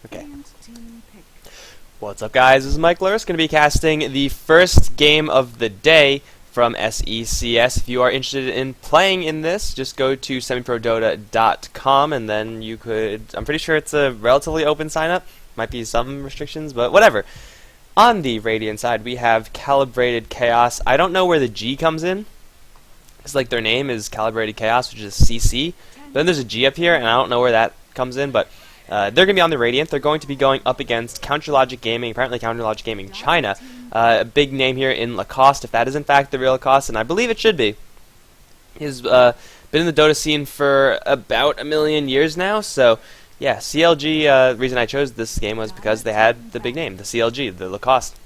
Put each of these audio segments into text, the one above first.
Okay. What's up, guys? This is Mike Lewis, going to be casting the first game of the day from SECS. If you are interested in playing in this, just go to semiprodota.com and then you could... I'm pretty sure it's a relatively open sign-up. Might be some restrictions, but whatever. On the Radiant side, we have Calibrated Chaos. I don't know where the G comes in. It's like their name is Calibrated Chaos, which is CC. Then there's a G up here, and I don't know where that comes in, but they're going to be on the Radiant. They're going to be going up against CounterLogic Gaming, apparently CounterLogic Gaming China. A big name here in Lacoste, if that is in fact the real Lacoste, and I believe it should be. He's been in the Dota scene for about 1 million years now, so yeah, CLG, the reason I chose this game was because they had the big name, the CLG, the Lacoste.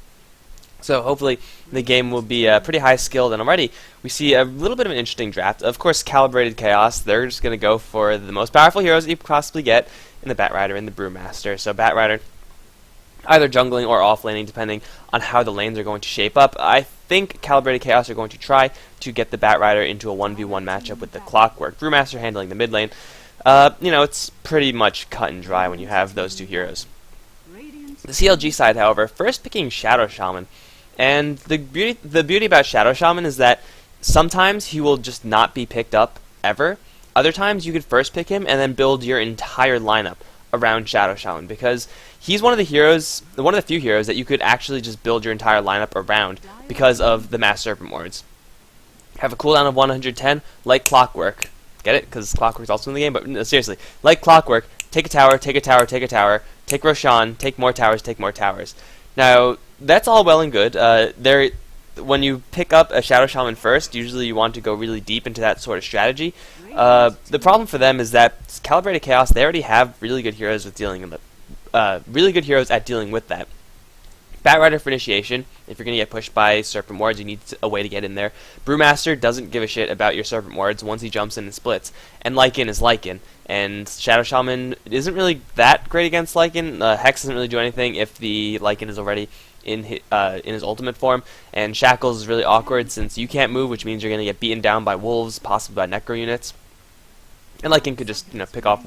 So hopefully the game will be pretty high skilled, and already we see a little bit of an interesting draft. Of course, Calibrated Chaos, they're just going to go for the most powerful heroes that you could possibly get in the Batrider and the Brewmaster. So Batrider, either jungling or offlaning, depending on how the lanes are going to shape up. I think Calibrated Chaos are going to try to get the Batrider into a 1v1 matchup with the Clockwork. Brewmaster handling the mid lane. You know, it's pretty much cut and dry when you have those two heroes. The CLG side, however, first picking Shadow Shaman. And the beauty about Shadow Shaman is that sometimes he will just not be picked up ever. Other times you could first pick him and then build your entire lineup around Shadow Shaman, because he's one of the heroes, one of the few heroes that you could actually just build your entire lineup around because of the Mass Serpent Wards. Have a cooldown of 110, like Clockwork. Get it? Because Clockwork's also in the game, but no, seriously, like Clockwork, take a tower, take a tower, take a tower, take Roshan, take more towers, take more towers. Now, that's all well and good. When you pick up a Shadow Shaman first, usually you want to go really deep into that sort of strategy. The problem for them is that Calibrated Chaos, they already have really good heroes with dealing with really good heroes at dealing with that. Batrider for initiation. If you're going to get pushed by Serpent Wards, you need a way to get in there. Brewmaster doesn't give a shit about your Serpent Wards once he jumps in and splits. And Lycan is Lycan. And Shadow Shaman isn't really that great against Lycan. Hex doesn't really do anything if the Lycan is already in his ultimate form. And Shackles is really awkward since you can't move, which means you're going to get beaten down by wolves, possibly by Necro units. And Lycan could just, pick off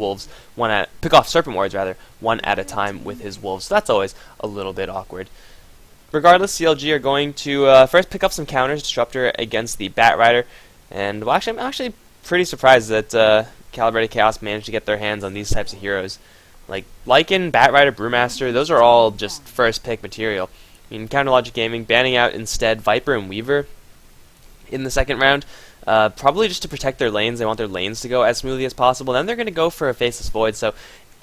Serpent Wards rather, one at a time with his wolves. So that's always a little bit awkward. Regardless, CLG are going to first pick up some counters, Disruptor against the Batrider. And well, I'm actually pretty surprised that Calibrated Chaos managed to get their hands on these types of heroes. Like Lycan, Batrider, Brewmaster, those are all just first pick material. I mean, CounterLogic Gaming banning out instead Viper and Weaver in the second round. Probably just to protect their lanes. They want their lanes to go as smoothly as possible. Then they're going to go for a Faceless Void. So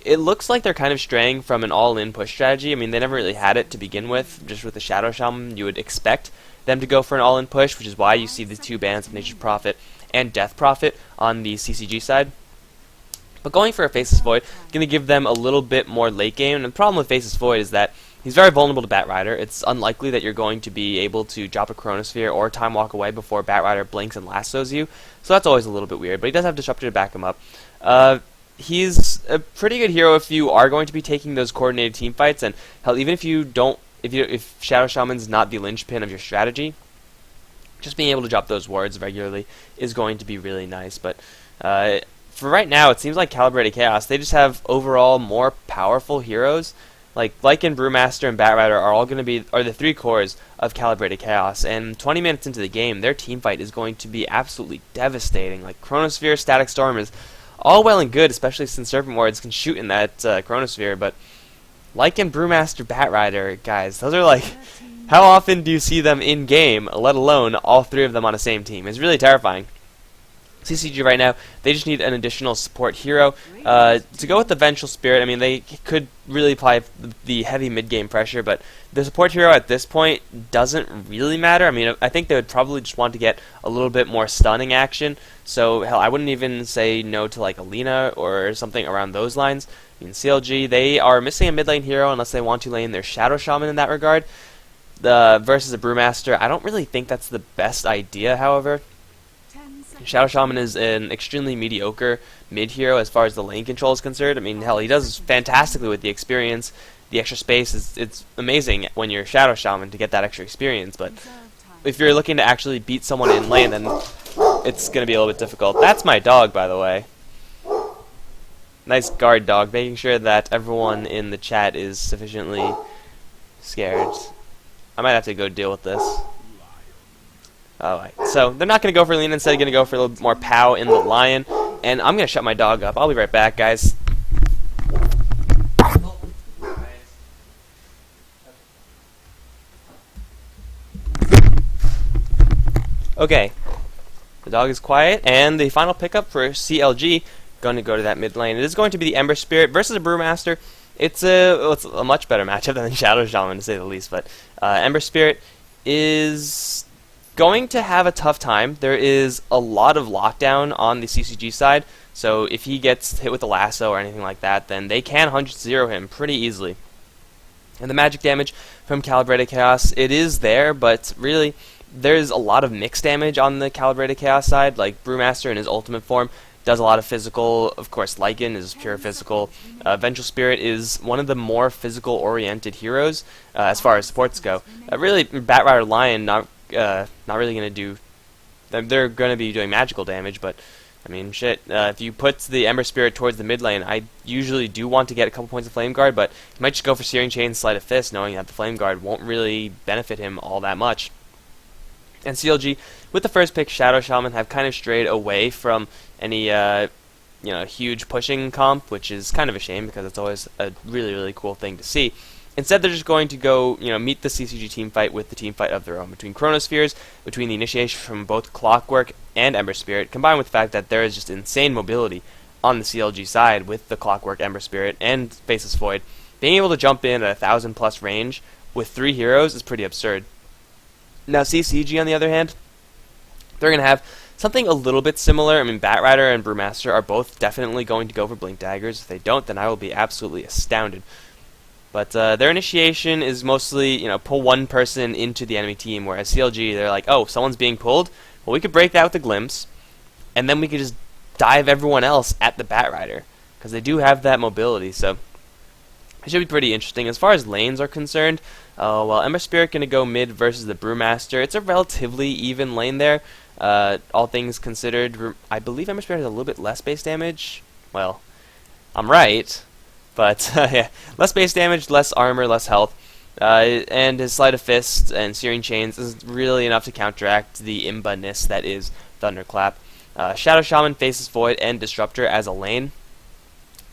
it looks like they're kind of straying from an all-in push strategy. I mean, they never really had it to begin with. Just with the Shadow Shaman, you would expect them to go for an all-in push, which is why you see the two bans of Nature's Prophet and Death Prophet on the CCG side. But going for a Faceless Void is going to give them a little bit more late game. And the problem with Faceless Void is that he's very vulnerable to Batrider. It's unlikely that you're going to be able to drop a Chronosphere or Time Walk away before Batrider blinks and lassos you. So that's always a little bit weird. But he does have Disruptor to back him up. He's a pretty good hero if you are going to be taking those coordinated team fights. And hell, even if you don't, if Shadow Shaman's not the linchpin of your strategy, just being able to drop those wards regularly is going to be really nice. But for right now, it seems like Calibrated Chaos, they just have overall more powerful heroes. Like Lycan, Brewmaster, and Batrider are all going to be the three cores of Calibrated Chaos. And 20 minutes into the game, their team fight is going to be absolutely devastating. Like Chronosphere, Static Storm is all well and good, especially since Serpent Wards can shoot in that Chronosphere. But Lycan, Brewmaster, Batrider, guys, those are like, how often do you see them in game? Let alone all three of them on the same team. It's really terrifying. CCG right now, they just need an additional support hero. To go with the Vengeful Spirit, I mean, they could really apply the heavy mid-game pressure, but the support hero at this point doesn't really matter. I mean, I think they would probably just want to get a little bit more stunning action. So, hell, I wouldn't even say no to, like, Alina or something around those lines. I mean, CLG, they are missing a mid-lane hero unless they want to lane their Shadow Shaman in that regard. Versus a Brewmaster, I don't really think that's the best idea, however. Shadow Shaman is an extremely mediocre mid-hero as far as the lane control is concerned. I mean, hell, he does fantastically with the experience. The extra space, it's amazing when you're Shadow Shaman to get that extra experience, but if you're looking to actually beat someone in lane, then it's going to be a little bit difficult. That's my dog, by the way. Nice guard dog, making sure that everyone in the chat is sufficiently scared. I might have to go deal with this. Alright, so they're not going to go for Lean, instead going to go for a little bit more POW in the Lion. And I'm going to shut my dog up. I'll be right back, guys. Okay, the dog is quiet, and the final pickup for CLG, going to go to that mid lane. It is going to be the Ember Spirit versus a Brewmaster. It's a much better matchup than the Shadow Shaman, to say the least, but Ember Spirit is going to have a tough time. There is a lot of lockdown on the CCG side, so if he gets hit with a lasso or anything like that, then they can 100-0 him pretty easily. And the magic damage from Calibrated Chaos, it is there, but really, there's a lot of mixed damage on the Calibrated Chaos side, like Brewmaster in his ultimate form does a lot of physical. Of course, Lycan is pure physical. Vengeful Spirit is one of the more physical-oriented heroes as far as supports go. Really, Batrider Lion not really going to do. They're going to be doing magical damage, but I mean, shit. If you put the Ember Spirit towards the mid lane, I usually do want to get a couple points of Flame Guard, but you might just go for Searing Chain, Sleight of Fist, knowing that the Flame Guard won't really benefit him all that much. And CLG, with the first pick, Shadow Shaman, have kind of strayed away from any huge pushing comp, which is kind of a shame because it's always a really, really cool thing to see. Instead, they're just going to go, meet the CCG team fight with the team fight of their own, between Chronospheres, between the initiation from both Clockwork and Ember Spirit, combined with the fact that there is just insane mobility on the CLG side with the Clockwork, Ember Spirit, and Faceless Void. Being able to jump in at 1,000+ range with 3 heroes is pretty absurd. Now, CCG, on the other hand, they're going to have something a little bit similar. I mean, Batrider and Brewmaster are both definitely going to go for Blink Daggers. If they don't, then I will be absolutely astounded. But their initiation is mostly, pull one person into the enemy team, whereas CLG, they're like, oh, someone's being pulled? Well, we could break that with a Glimpse, and then we could just dive everyone else at the Batrider, because they do have that mobility, so it should be pretty interesting. As far as lanes are concerned, well, Ember Spirit going to go mid versus the Brewmaster. It's a relatively even lane there, all things considered. I believe Ember Spirit has a little bit less base damage. Well, I'm right, but yeah, less base damage, less armor, less health. And his Sleight of Fist and Searing Chains is really enough to counteract the imba-ness that is Thunderclap. Shadow Shaman, Faceless Void, and Disruptor as a lane.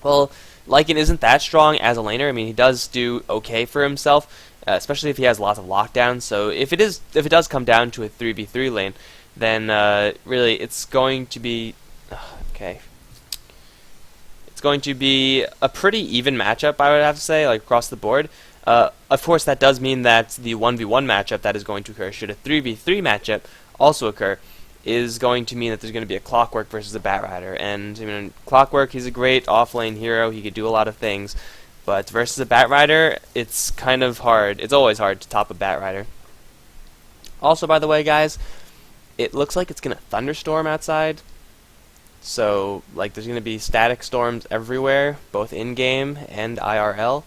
Well, Lycan isn't that strong as a laner. I mean, he does do okay for himself, especially if he has lots of lockdowns. So if it does come down to a 3v3 lane, then really it's going to be okay. It's going to be a pretty even matchup, I would have to say, like across the board. Of course, that does mean that the 1v1 matchup that is going to occur, should a 3v3 matchup also occur, is going to mean that there's going to be a Clockwork versus a Batrider. And I mean, Clockwork, he's a great off-lane hero. He could do a lot of things. But versus a Batrider, it's kind of hard. It's always hard to top a Batrider. Also, by the way, guys, it looks like it's going to thunderstorm outside. So, like, there's going to be static storms everywhere, both in-game and IRL.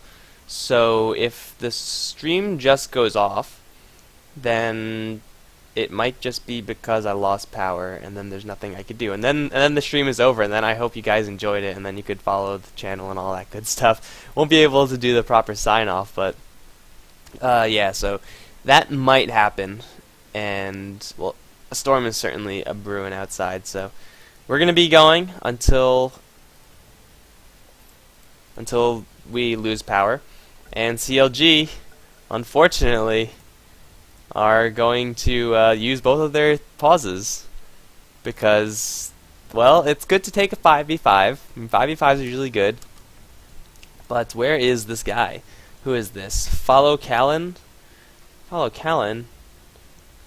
So, if the stream just goes off, then it might just be because I lost power, and then there's nothing I could do. And then the stream is over, and then I hope you guys enjoyed it, and then you could follow the channel and all that good stuff. Won't be able to do the proper sign-off, but yeah, so that might happen. And, well, a storm is certainly a brewing outside, so we're going to be going until we lose power. And CLG, unfortunately, are going to use both of their pauses because, well, it's good to take a 5v5. 5v5s are usually good. But where is this guy? Who is this? Follow Callan? Follow Callan?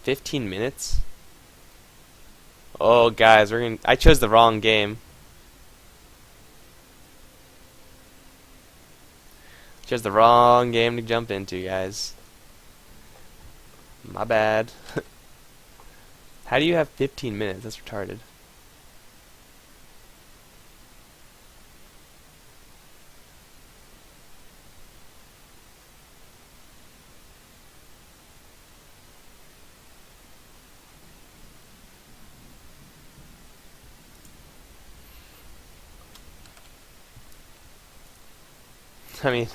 15 minutes? Oh, guys, I chose the wrong game. Chose the wrong game to jump into, guys. My bad. How do you have 15 minutes? That's retarded. I mean,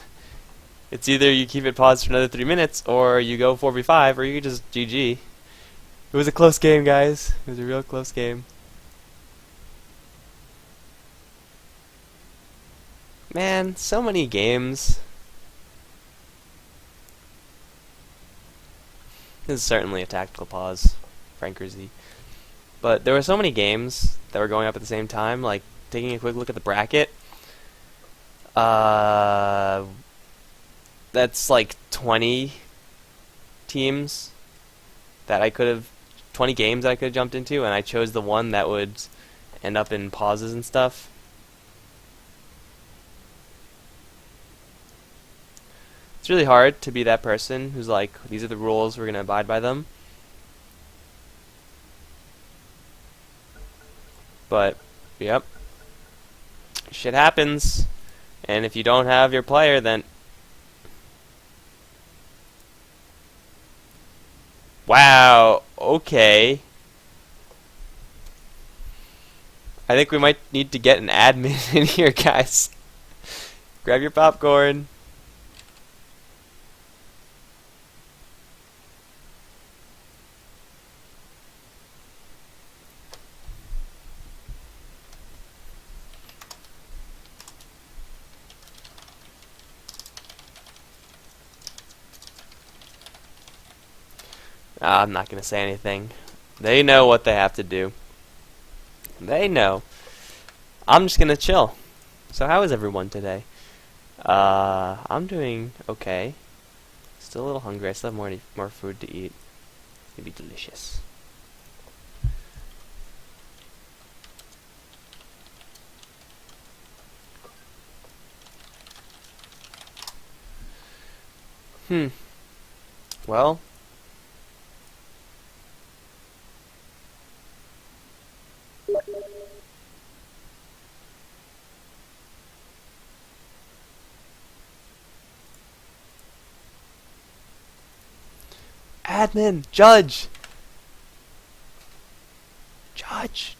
it's either you keep it paused for another 3 minutes, or you go 4v5, or you can just GG. It was a close game, guys. It was a real close game. Man, so many games. This is certainly a tactical pause, Frankerzy. But there were so many games that were going up at the same time, like taking a quick look at the bracket. That's like 20 teams that I could have, 20 games that I could have jumped into, and I chose the one that would end up in pauses and stuff. It's really hard to be that person who's like, these are the rules, we're going to abide by them. But, yep, shit happens, and if you don't have your player, then... Wow, okay. I think we might need to get an admin in here, guys. Grab your popcorn. I'm not going to say anything. They know what they have to do. They know. I'm just going to chill. So how is everyone today? I'm doing okay. Still a little hungry. I still have more food to eat. It's going to be delicious. Well... Admin! Judge! Judge!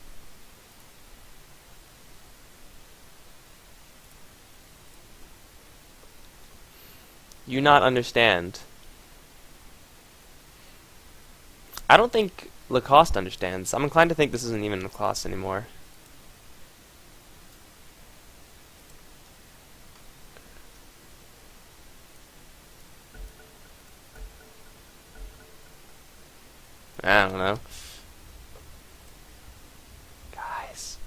You not understand. I don't think Lacoste understands. I'm inclined to think this isn't even Lacoste anymore. I don't know. Guys,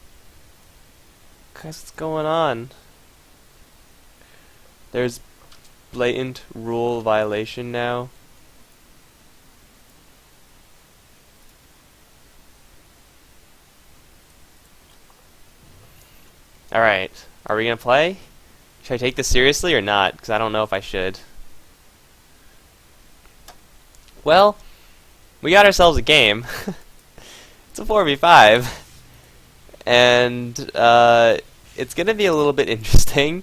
what's going on? There's blatant rule violation now. Alright, are we gonna play? Should I take this seriously or not? Because I don't know if I should. Well, we got ourselves a game. It's a 4v5. And it's going to be a little bit interesting,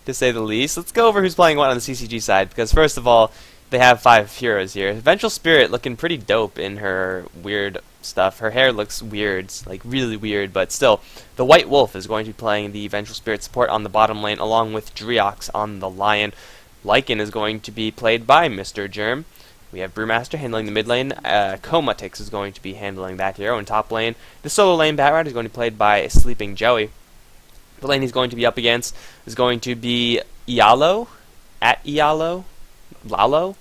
to say the least. Let's go over who's playing what on the CCG side, because first of all, they have 5 heroes here. Vengeful Spirit looking pretty dope in her weird stuff. Her hair looks weird, like really weird, but still. The White Wolf is going to be playing the Vengeful Spirit support on the bottom lane, along with Driox on the Lion. Lycan is going to be played by Mr. Germ. We have Brewmaster handling the mid lane. Comatix is going to be handling that hero in top lane. The solo lane Batrider is going to be played by Sleeping Joey. The lane he's going to be up against is going to be Ialo. At Ialo. Lalo.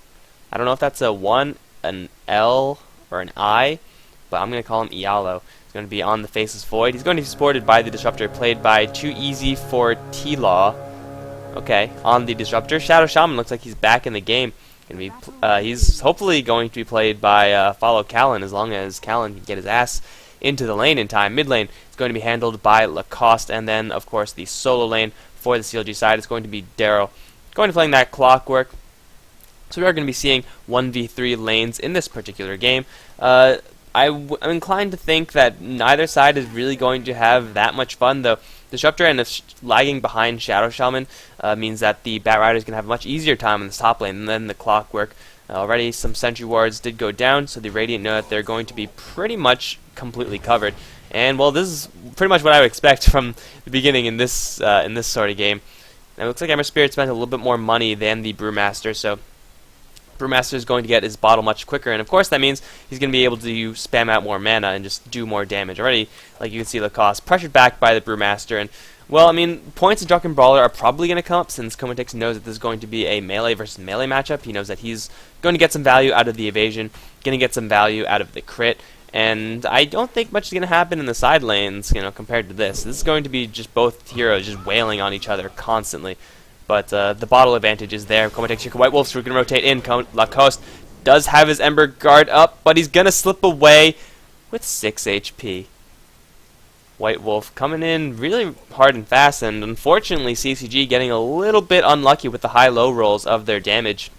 I don't know if that's a 1, an L, or an I, but I'm going to call him Ialo. He's going to be on the Faceless Void. He's going to be supported by the Disruptor, played by Too Easy for T-Law. Okay, on the Disruptor. Shadow Shaman looks like he's back in the game. He's hopefully going to be played by Follow Callan, as long as Callan can get his ass into the lane in time. Mid lane is going to be handled by Lacoste, and then, of course, the solo lane for the CLG side is going to be Darrow. Going to be playing that Clockwork. So we are going to be seeing 1v3 lanes in this particular game. I'm inclined to think that neither side is really going to have that much fun, though. Disruptor and lagging behind Shadow Shaman means that the Batrider is going to have a much easier time in this top lane than the Clockwork. Already some Sentry Wards did go down, so the Radiant know that they're going to be pretty much completely covered. And, well, this is pretty much what I would expect from the beginning in this sort of game. Now it looks like Ember Spirit spent a little bit more money than the Brewmaster, so Brewmaster is going to get his bottle much quicker, and of course that means he's going to be able to spam out more mana and just do more damage. Already, like you can see, Lacoste pressured back by the Brewmaster, and well, I mean, points in Drunken Brawler are probably going to come up since Comatix knows that this is going to be a melee versus melee matchup. He knows that he's going to get some value out of the evasion, going to get some value out of the crit, and I don't think much is going to happen in the side lanes, compared to this. This is going to be just both heroes just wailing on each other constantly. But the bottle advantage is there. Comatix here, White Wolf's going to rotate in. Lacoste does have his Ember Guard up, but he's going to slip away with 6 HP. White Wolf coming in really hard and fast, and unfortunately CCG getting a little bit unlucky with the high-low rolls of their damage.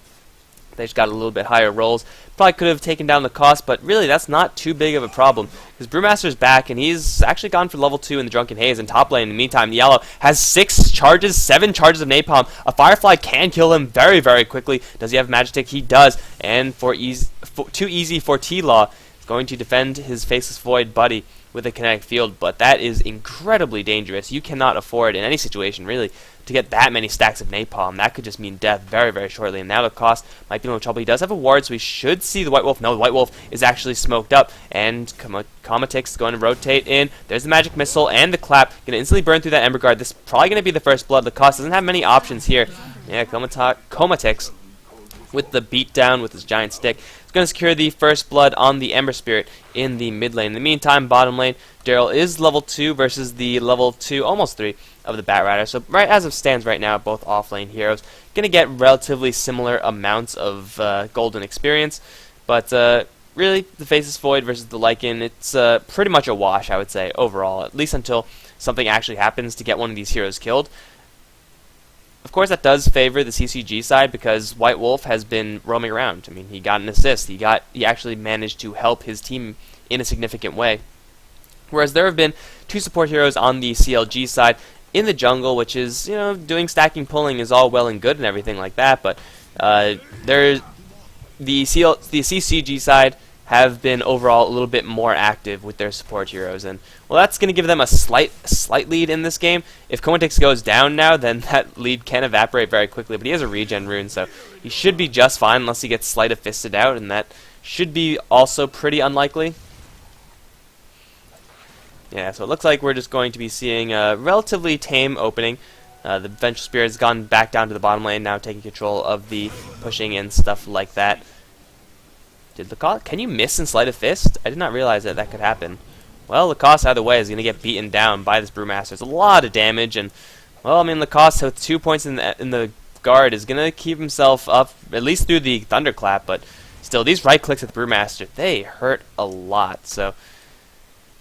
They just got a little bit higher rolls. Probably could have taken down the cost, but really that's not too big of a problem. Because Brewmaster's back, and he's actually gone for level 2 in the Drunken Haze. In top lane, in the meantime, the Yellow has 7 charges of Napalm. A Firefly can kill him very, very quickly. Does he have Magic? He does. And too easy for T-Law. He's going to defend his Faceless Void buddy with a kinetic field, but that is incredibly dangerous. You cannot afford in any situation, really, to get that many stacks of napalm. That could just mean death very, very shortly, and now the cost might be a little trouble. He does have a ward, so we should see the White Wolf. No, the White Wolf is actually smoked up, and Comatix is going to rotate in. There's the Magic Missile and the Clap. Going to instantly burn through that Ember Guard. This is probably going to be the first blood. The cost doesn't have many options here. Yeah, Comatix with the beatdown with his giant stick. It's going to secure the first blood on the Ember Spirit in the mid lane. In the meantime, bottom lane, Daryl is level 2 versus the level 2, almost 3, of the Batrider. So right as it stands right now, both off-lane heroes going to get relatively similar amounts of golden experience. But really, the Faceless Void versus the Lycan, it's pretty much a wash, I would say, overall. At least until something actually happens to get one of these heroes killed. Of course, that does favor the CCG side because White Wolf has been roaming around. I mean, he got an assist. He actually managed to help his team in a significant way. Whereas there have been 2 support heroes on the CLG side in the jungle, which is, doing stacking pulling is all well and good and everything like that, but the CCG side have been overall a little bit more active with their support heroes, and well, that's going to give them a slight lead in this game. If Comatix goes down now, then that lead can evaporate very quickly, but he has a regen rune, so he should be just fine unless he gets Sleight of Fisted out, and that should be also pretty unlikely. Yeah, so it looks like we're just going to be seeing a relatively tame opening. The Vengeful Spirit has gone back down to the bottom lane, now taking control of the pushing and stuff like that. Can you miss in Sleight of Fist? I did not realize that that could happen. Well, Lacoste either way is going to get beaten down by this Brewmaster. It's a lot of damage, and well, I mean, Lacoste with 2 points in the guard is going to keep himself up at least through the Thunderclap, but still, these right clicks at the Brewmaster, they hurt a lot. So,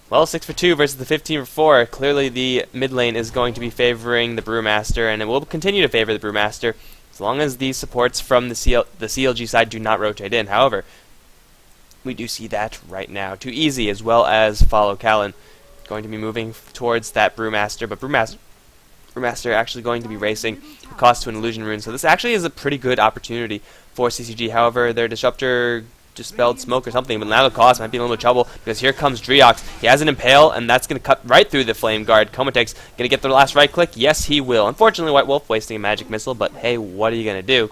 well, 6 for 2 versus the 15 for 4. Clearly, the mid lane is going to be favoring the Brewmaster, and it will continue to favor the Brewmaster as long as the supports from the CLG side do not rotate in. However, we do see that right now. Too Easy as well as Follow Callan going to be moving towards that Brewmaster, but Brewmaster actually going to be racing the cost to an Illusion Rune, so this actually is a pretty good opportunity for CCG. However, their Disruptor dispelled smoke or something, but now the cost might be in a little trouble because here comes Driox. He has an Impale, and that's going to cut right through the Flame Guard. Comatix going to get the last right click. Yes, he will. Unfortunately, White Wolf wasting a Magic Missile, but hey, what are you going to do?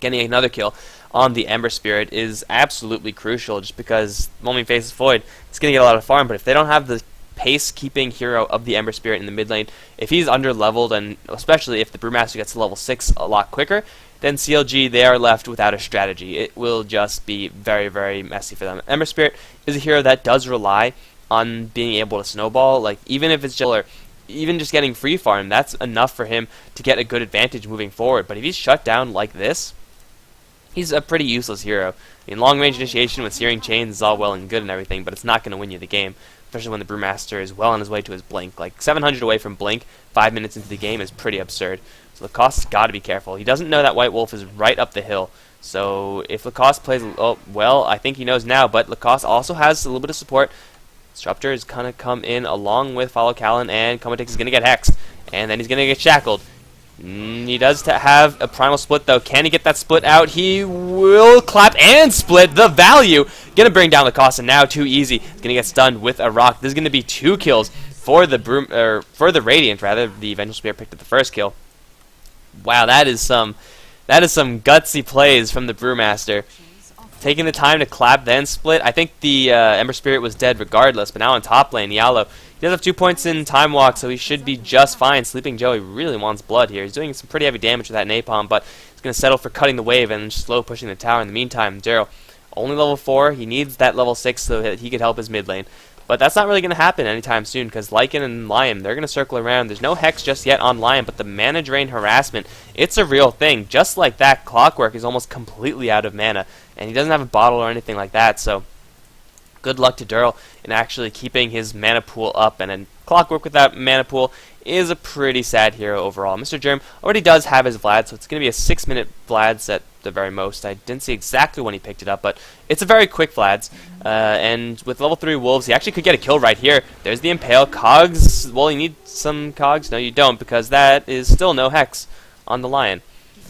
Getting another kill on the Ember Spirit is absolutely crucial just because Mommy Faceless Void is going to get a lot of farm, but if they don't have the pace-keeping hero of the Ember Spirit in the mid lane, if he's under-leveled, and especially if the Brewmaster gets to level 6 a lot quicker, then CLG, they are left without a strategy. It will just be very, very messy for them. Ember Spirit is a hero that does rely on being able to snowball, like even if it's just, or even just getting free farm, that's enough for him to get a good advantage moving forward. But if he's shut down like this, he's a pretty useless hero. I mean, long-range initiation with Searing Chains is all well and good and everything, but it's not going to win you the game, especially when the Brewmaster is well on his way to his Blink. Like, 700 away from Blink 5 minutes into the game is pretty absurd. So Lacoste's got to be careful. He doesn't know that White Wolf is right up the hill. So if Lacoste plays, oh, well, I think he knows now, but Lacoste also has a little bit of support. Disruptor is going to come in along with Follow Callan, and Comatix is going to get hexed, and then he's going to get shackled. He does have a primal split, though. Can he get that split out? He will clap and split the value. Going to bring down the cost, and now Too Easy. He's going to get stunned with a rock. This is going to be 2 kills for the Radiant, rather. The Vengeful Spirit picked up the first kill. Wow, that is some gutsy plays from the Brewmaster. Taking the time to clap then split. I think the Ember Spirit was dead regardless, but now in top lane, Yallo, he does have 2 points in time walk, so he should be just fine. Sleeping Joey really wants blood here. He's doing some pretty heavy damage with that napalm, but he's going to settle for cutting the wave and slow pushing the tower in the meantime. Daryl, only level 4. He needs that level 6 so that he could help his mid lane. But that's not really going to happen anytime soon, because Lycan and Lion, they're going to circle around. There's no Hex just yet on Lion, but the mana drain harassment, it's a real thing. Just like that, Clockwork is almost completely out of mana, and he doesn't have a bottle or anything like that, so good luck to Durl in actually keeping his mana pool up, and then Clockwork without mana pool is a pretty sad hero overall. Mr. Germ already does have his Vlad, so it's going to be a 6-minute Vlad set the very most. I didn't see exactly when he picked it up, but it's a very quick Vlad's. And with level 3 Wolves, he actually could get a kill right here. There's the Impale. Cogs, well, you need some Cogs. No, you don't, because that is still no Hex on the Lion.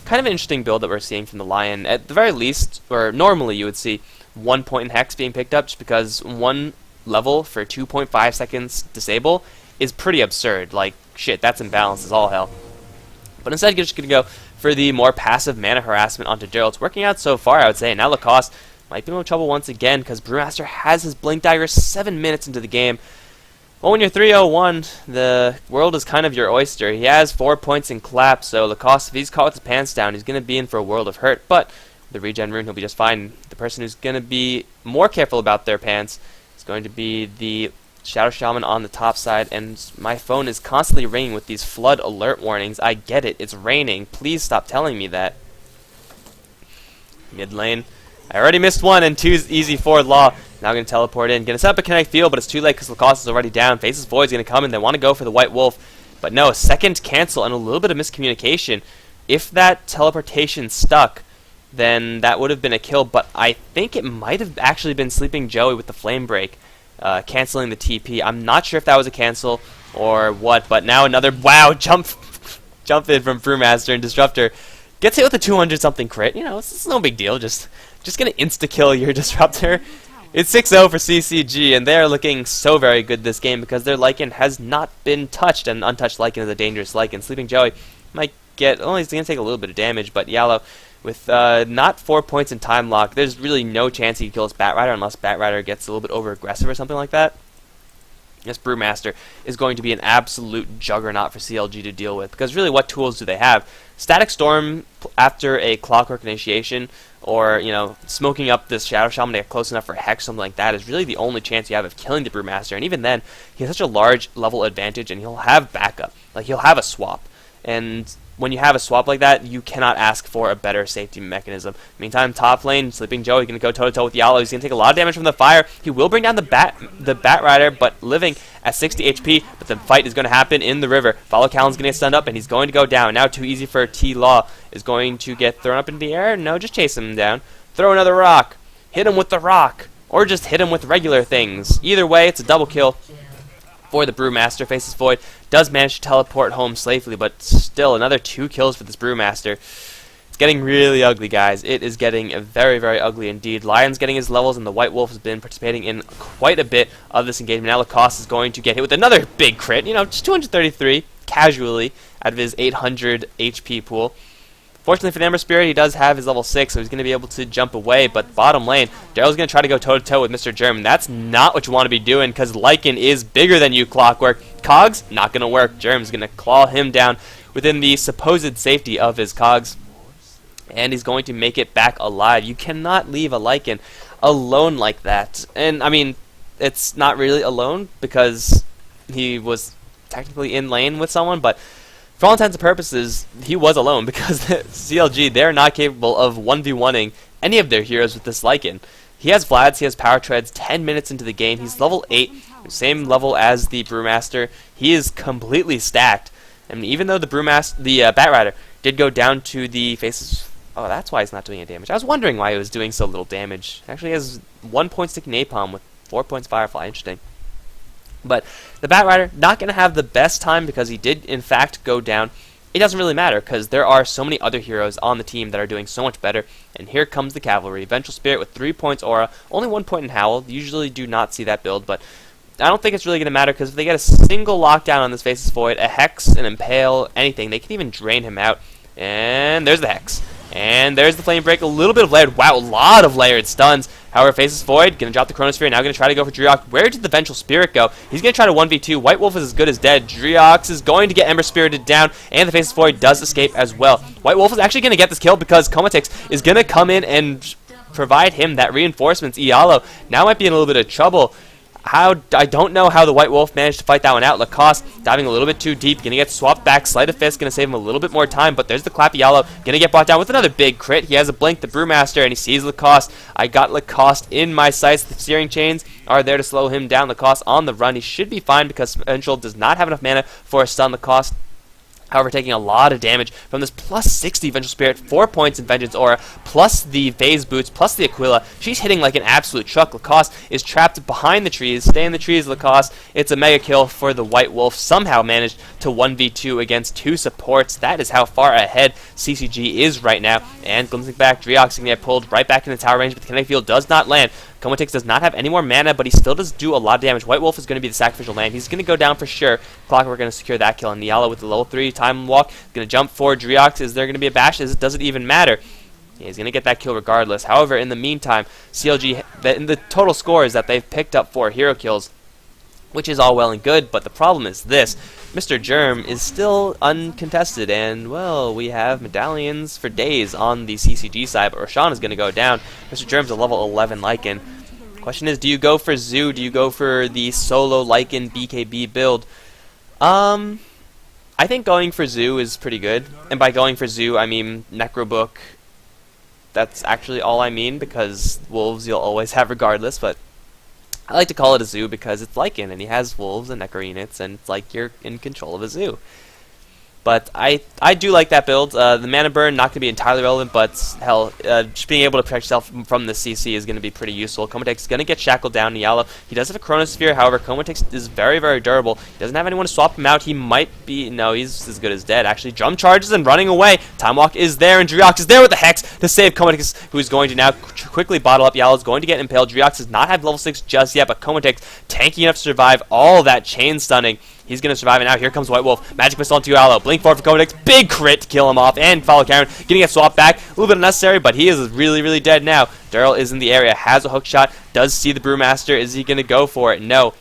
Kind of an interesting build that we're seeing from the Lion. At the very least, or normally you would see 1 point in Hex being picked up, just because 1 level for 2.5 seconds disable is pretty absurd. Like, shit, that's imbalance as all hell. But instead, you're just going to go for the more passive mana harassment onto Daryl. It's working out so far, I would say. Now Lacoste might be in trouble once again, because Brewmaster has his Blink Dagger 7 minutes into the game. Well, when you're 3-0-1, the world is kind of your oyster. He has 4 points in clap, so Lacoste, if he's caught with his pants down, he's going to be in for a world of hurt. But the regen rune, he'll be just fine. The person who's going to be more careful about their pants is going to be the Shadow Shaman on the top side, and my phone is constantly ringing with these flood alert warnings. I get it, it's raining. Please stop telling me that. Mid lane. I already missed 1 and 2's easy forward law. Now going to teleport in. Going to set up a Connect Field, but it's too late because Lacoste is already down. Faces Void's going to come in. They want to go for the White Wolf. But no, a second cancel and a little bit of miscommunication. If that teleportation stuck, then that would have been a kill, but I think it might have actually been Sleeping Joey with the Flame Break. Canceling the TP. I'm not sure if that was a cancel or what, but now another jump in from Brewmaster, and Disruptor gets hit with a 200-something crit. You know, it's no big deal. Just gonna insta-kill your Disruptor. It's 6-0 for CCG, and they're looking so very good this game because their Lycan has not been touched, and untouched Lycan is a dangerous Lycan. Sleeping Joey might get, oh, he's gonna take a little bit of damage, but Yallo, with not 4 points in time lock, there's really no chance he kills Batrider unless Batrider gets a little bit over aggressive or something like that. This Brewmaster is going to be an absolute juggernaut for CLG to deal with, because really what tools do they have? Static Storm after a Clockwork initiation, or, you know, smoking up this Shadow Shaman to get close enough for Hex, something like that, is really the only chance you have of killing the Brewmaster. And even then, he has such a large level advantage, and he'll have backup. Like, he'll have a swap. And when you have a swap like that, you cannot ask for a better safety mechanism. Meantime, top lane, Sleeping Joey going to go toe-to-toe with Yallo. He's going to take a lot of damage from the fire. He will bring down the Batrider, but living at 60 HP, but the fight is going to happen in the river. Follow Callan's going to get stunned up, and he's going to go down. Now too easy for T-Law is going to get thrown up into the air. No, just chase him down. Throw another rock. Hit him with the rock. Or just hit him with regular things. Either way, it's a double kill for the Brewmaster. Faces Void, does manage to teleport home safely, but still another 2 kills for this Brewmaster. It's getting really ugly, guys. It is getting very, very ugly indeed. Lion's getting his levels, and the White Wolf has been participating in quite a bit of this engagement. Now Lacoste is going to get hit with another big crit. You know, just 233 casually out of his 800 HP pool. Fortunately for the Ember Spirit, he does have his level 6, so he's going to be able to jump away. But bottom lane, Daryl's going to try to go toe-to-toe with Mr. Germ. That's not what you want to be doing, because Lycan is bigger than you, Clockwork. Cogs, not going to work. Germ's going to claw him down within the supposed safety of his Cogs. And he's going to make it back alive. You cannot leave a Lycan alone like that. And, I mean, it's not really alone, because he was technically in lane with someone, but for all intents and purposes, he was alone, because CLG, they're not capable of 1v1ing any of their heroes with this Lycan. He has Vlads, he has Power Treads, 10 minutes into the game. He's level 8, same level as the Brewmaster. He is completely stacked. And even though the Batrider did go down to the faces... Oh, that's why he's not doing any damage. I was wondering why he was doing so little damage. Actually, he has 1 point Sticky Napalm with 4 points Firefly. Interesting. But the Batrider, not going to have the best time because he did, in fact, go down. It doesn't really matter because there are so many other heroes on the team that are doing so much better. And here comes the Cavalry. Vengeful Spirit with 3 points Aura, only 1 point in Howl. Usually do not see that build, but I don't think it's really going to matter because if they get a single lockdown on this Faceless Void, a Hex, an Impale, anything, they can even drain him out. And there's the Hex. And there's the Flame Break. A little bit of layered. Wow, a lot of layered stuns. However, faces Void. Going to drop the Chronosphere. Now going to try to go for Dreox. Where did the Vengeful Spirit go? He's going to try to 1v2. White Wolf is as good as dead. Dreox is going to get Ember Spirited down. And the faces Void does escape as well. White Wolf is actually going to get this kill because Comatix is going to come in and provide him that reinforcements. Ialo now might be in a little bit of trouble. I don't know how the White Wolf managed to fight that one out. Lacoste diving a little bit too deep, gonna get swapped back. Sleight of Fist gonna save him a little bit more time, but there's the Clappy Yellow, gonna get brought down with another big crit. He has a blink, the Brewmaster, and he sees Lacoste. I got Lacoste in my sights. The Searing Chains are there to slow him down. Lacoste on the run. He should be fine because Vengeful does not have enough mana for a stun. Lacoste, however, taking a lot of damage from this plus 60 Vengeful Spirit, 4 points in Vengeance Aura, plus the Phase Boots, plus the Aquila. She's hitting like an absolute truck. Lacoste is trapped behind the trees. Stay in the trees, Lacoste. It's a mega kill for the White Wolf. Somehow managed to 1v2 against 2 supports. That is how far ahead CCG is right now. And glimpsing back, Dreox can get pulled right back in the tower range, but the kinetic field does not land. Comatix does not have any more mana, but he still does do a lot of damage. White Wolf is going to be the sacrificial lamb. He's going to go down for sure. Clockwork going to secure that kill. And Niala with the level 3 time walk. Going to jump for Dreox. Is there going to be a bash? Does it even matter? He's going to get that kill regardless. However, in the meantime, CLG, in the total score is that they've picked up 4 hero kills, which is all well and good, but the problem is this. Mr. Germ is still uncontested, and, well, we have medallions for days on the CCG side, but Roshan is going to go down. Mr. Germ's a level 11 Lycan. Question is, do you go for Zoo? Do you go for the solo Lycan BKB build? I think going for Zoo is pretty good, and by going for Zoo, I mean Necrobook. That's actually all I mean, because Wolves you'll always have regardless, but I like to call it a zoo because it's Lycan, and he has wolves and Necro units, and it's like you're in control of a zoo. But I do like that build. The mana burn, not going to be entirely relevant, but hell, just being able to protect yourself from the CC is going to be pretty useful. Comatix is going to get shackled down. Niala, he does have a Chronosphere, however, Comatix is very, very durable. He doesn't have anyone to swap him out. He might be, no, he's as good as dead, actually. Drum charges and running away. Time Walk is there, and Dreox is there with the Hex to save Comatix, who's going to now quickly bottle up. Yala is going to get impaled. Dreox does not have level 6 just yet, but Comatix tanky enough to survive all that chain stunning. He's going to survive, and now here comes White Wolf. Magic Missile onto Aloe. Blink forward for Comatix. Big crit to kill him off, and follow Karen. Getting a swap back. A little bit unnecessary, but he is really, really dead now. Durrell is in the area. Has a hook shot. Does see the Brewmaster. Is he going to go for it? No.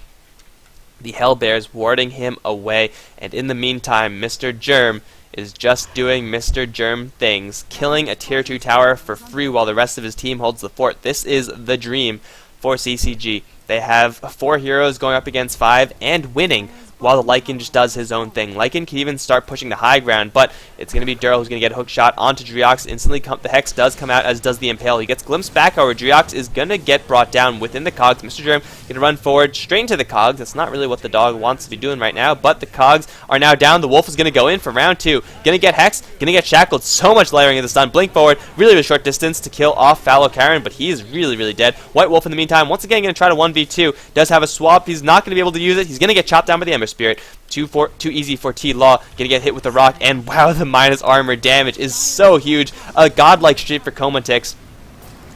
The Hellbear's warding him away, and in the meantime, Mr. Germ is just doing Mr. Germ things. Killing a tier 2 tower for free while the rest of his team holds the fort. This is the dream for CCG. They have 4 heroes going up against 5 and winning, while the Lycan just does his own thing. Lycan can even start pushing the high ground, but it's going to be Durrell who's going to get a hook shot onto Dreox. Instantly, the Hex does come out, as does the Impale. He gets glimpsed back, however, Dreox is going to get brought down within the Cogs. Mr. Germ going to run forward straight into the Cogs. That's not really what the dog wants to be doing right now, but the Cogs are now down. The Wolf is going to go in for round 2. Going to get Hex, going to get shackled. So much layering of the stun. Blink forward, really, really short distance to kill off Fallow Karen, but he is really, really dead. White Wolf in the meantime, once again, going to try to 1v2. Does have a swap. He's not going to be able to use it. He's going to get chopped down by the Ember Spirit. Too easy for T-Law. Gonna get hit with the rock, and wow, the minus armor damage is so huge. A godlike streak for Comatix,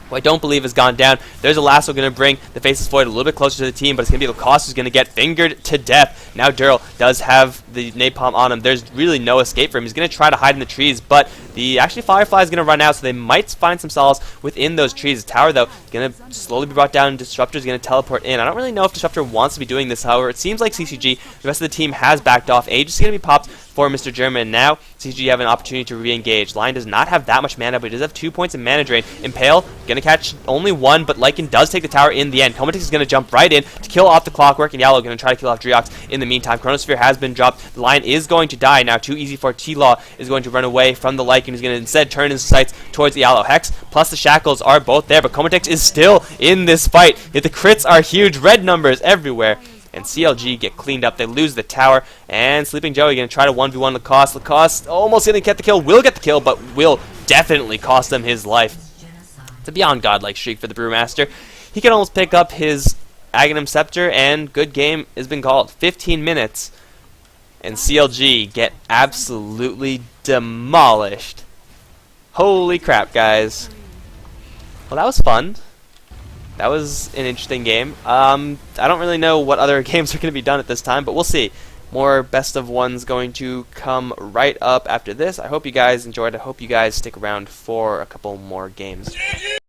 who I don't believe has gone down. There's a lasso going to bring the Faceless Void a little bit closer to the team, but it's going to be Lacoste who's going to get fingered to death. Now Durrell does have the napalm on him. There's really no escape for him. He's going to try to hide in the trees, but the Firefly is going to run out, so they might find some solace within those trees. The tower, though, going to slowly be brought down. Disruptor is going to teleport in. I don't really know if Disruptor wants to be doing this, however. It seems like CCG, the rest of the team, has backed off. Age is going to be popped for Mr. German. Now, CCG have an opportunity to re-engage. Lion does not have that much mana, but he does have 2 points in mana drain. Impale, going to catch only 1, but Lycan does take the tower in the end. Comatix is going to jump right in to kill off the Clockwork, and Yellow going to try to kill off Dreox in the meantime. Chronosphere has been dropped. The Lion is going to die. Now, too easy for T-Law is going to run away from the Lycan. He's going to instead turn his sights towards the Yellow. Hex plus the Shackles are both there, but Comatix is still in this fight. Yet the crits are huge. Red numbers everywhere. And CLG get cleaned up. They lose the tower. And Sleeping Joey going to try to 1v1 Lacoste. Lacoste almost going to get the kill. Will get the kill, but will definitely cost him his life. It's a beyond godlike streak for the Brewmaster. He can almost pick up his Aghanim Scepter, and good game has been called. 15 minutes. And CLG get absolutely demolished. Holy crap, guys. Well, that was fun. That was an interesting game. I don't really know what other games are going to be done at this time, but we'll see. More best of ones going to come right up after this. I hope you guys enjoyed. I hope you guys stick around for a couple more games.